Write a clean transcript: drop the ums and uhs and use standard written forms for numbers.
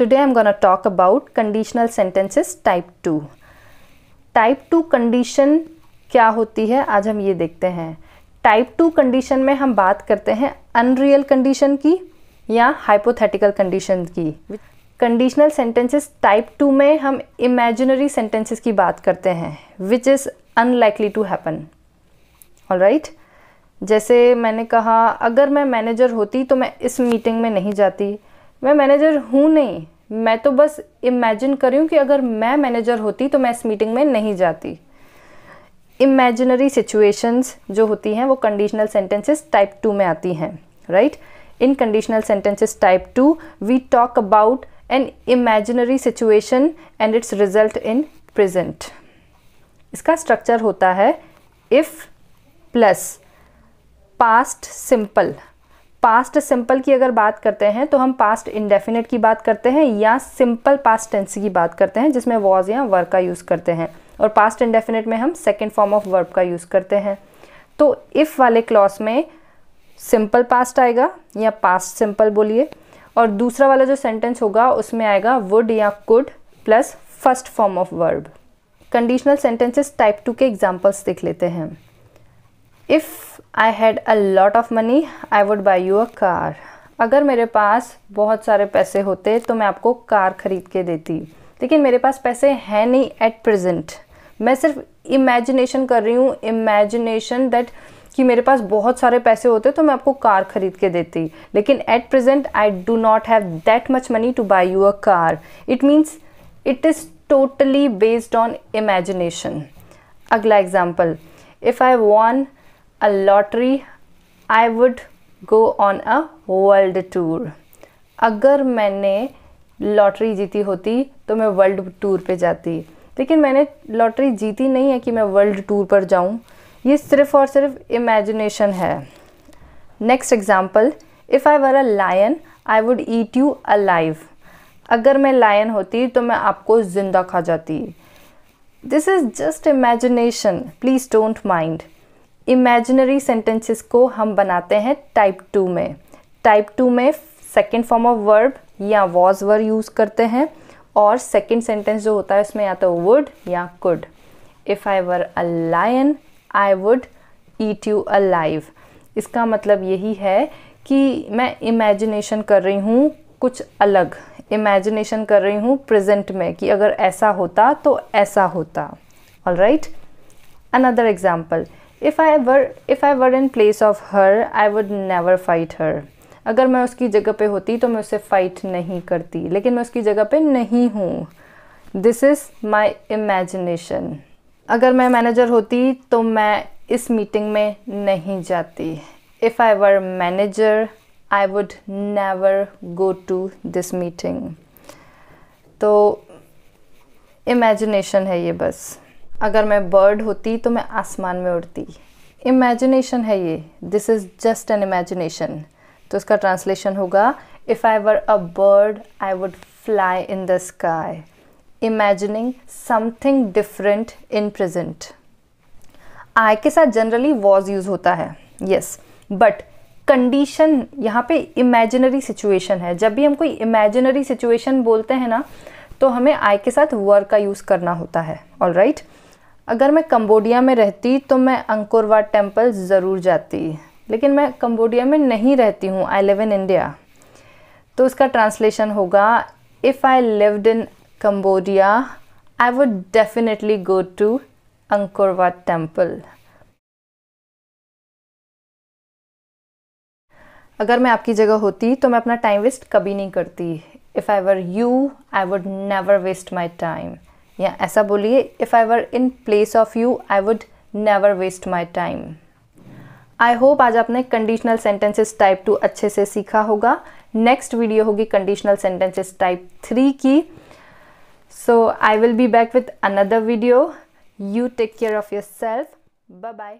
Today I'm gonna talk about conditional sentences type 2. Type 2 condition क्या होती है, आज हम ये देखते हैं. टाइप 2 कंडीशन में हम बात करते हैं अनरियल कंडीशन की या हाइपोथेटिकल कंडीशन की. कंडीशनल सेंटेंसेस टाइप 2 में हम इमेजिनरी सेंटेंसेस की बात करते हैं which is unlikely to happen. Alright, जैसे मैंने कहा अगर मैं मैनेजर होती तो मैं इस मीटिंग में नहीं जाती. मैं मैनेजर हूँ नहीं, मैं तो बस इमेजिन कर रही हूँ कि अगर मैं मैनेजर होती तो मैं इस मीटिंग में नहीं जाती. इमेजिनरी सिचुएशंस जो होती हैं वो कंडीशनल सेंटेंसेस टाइप 2 में आती हैं. Right, in conditional sentences type 2 we talk about an imaginary situation and its result in present. इसका स्ट्रक्चर होता है if plus past simple. Past simple की अगर बात करते हैं तो हम पास्ट इंडेफिनिट की बात करते हैं या सिंपल पास्ट टेंस की बात करते हैं जिसमें वॉज या वर का यूज़ करते हैं, और पास्ट इंडेफिनिट में हम सेकेंड फॉर्म ऑफ वर्ब का यूज़ करते हैं. तो इफ़ वाले क्लॉज में सिंपल पास्ट आएगा या पास्ट सिंपल बोलिए, और दूसरा वाला जो सेंटेंस होगा उसमें आएगा वुड या could plus first form of verb. Conditional sentences type 2 के एग्जाम्पल्स देख लेते हैं. If I had a lot of money I would buy you a car. अगर मेरे पास बहुत सारे पैसे होते तो मैं आपको कार खरीद के देती, लेकिन मेरे पास पैसे हैं नहीं एट प्रेजेंट. मैं सिर्फ इमेजिनेशन कर रही हूँ, इमेजिनेशन दैट कि मेरे पास बहुत सारे पैसे होते तो मैं आपको कार खरीद के देती, लेकिन at present I do not have that much money to buy you a car. It means it is totally based on imagination. अगला example, if I won a lottery I would go on a world tour. अगर मैंने lottery जीती होती तो मैं world tour पे जाती, लेकिन मैंने लॉटरी जीती नहीं है कि मैं वर्ल्ड टूर पर जाऊं. ये सिर्फ और सिर्फ इमेजिनेशन है. Next example, if I were a lion I would eat you alive. अगर मैं लायन होती तो मैं आपको ज़िंदा खा जाती. This is just imagination, please don't mind. Imaginary sentences को हम बनाते हैं टाइप 2 में. टाइप 2 में सेकेंड फॉर्म ऑफ वर्ब या वॉज वर यूज़ करते हैं, और सेकेंड सेंटेंस जो होता है उसमें या तो वुड या could. If I were a lion I would eat you alive. इसका मतलब यही है कि मैं इमेजिनेशन कर रही हूँ कुछ अलग, इमेजिनेशन कर रही हूँ प्रेजेंट में कि अगर ऐसा होता तो ऐसा होता. Alright, another example, If I were in place of her, I would never fight her. अगर मैं उसकी जगह पे होती तो मैं उससे फाइट नहीं करती, लेकिन मैं उसकी जगह पे नहीं हूँ. This is my imagination. अगर मैं मैनेजर होती तो मैं इस मीटिंग में नहीं जाती. If I were manager, I would never go to this meeting. तो इमेजिनेशन है ये बस. अगर मैं बर्ड होती तो मैं आसमान में उड़ती. इमेजिनेशन है ये, this is just an imagination. तो इसका ट्रांसलेशन होगा, if I were a bird I would fly in the sky. Imagining something different in present. I के साथ जनरली वॉज यूज़ होता है, यस, बट कंडीशन यहाँ पे इमेजिनरी सिचुएशन है. जब भी हम कोई इमेजिनरी सिचुएशन बोलते हैं ना तो हमें आई के साथ वर का यूज़ करना होता है. ऑलराइट, अगर मैं कंबोडिया में रहती तो मैं अंकोर वाट टेम्पल ज़रूर जाती, लेकिन मैं कंबोडिया में नहीं रहती हूँ, आई लिव इन इंडिया. तो उसका ट्रांसलेशन होगा, if I lived in Cambodia I would definitely go to Angkor Wat temple. अगर मैं आपकी जगह होती तो मैं अपना टाइम वेस्ट कभी नहीं करती. If I were you I would never waste my time. या ऐसा बोलिए, if I were in place of you I would never waste my time. I hope आज आपने कंडीशनल सेंटेंसेस टाइप 2 अच्छे से सीखा होगा. नेक्स्ट वीडियो होगी कंडीशनल सेंटेंसेस टाइप 3 की. So I will be back with another video. You take care of yourself. Bye bye.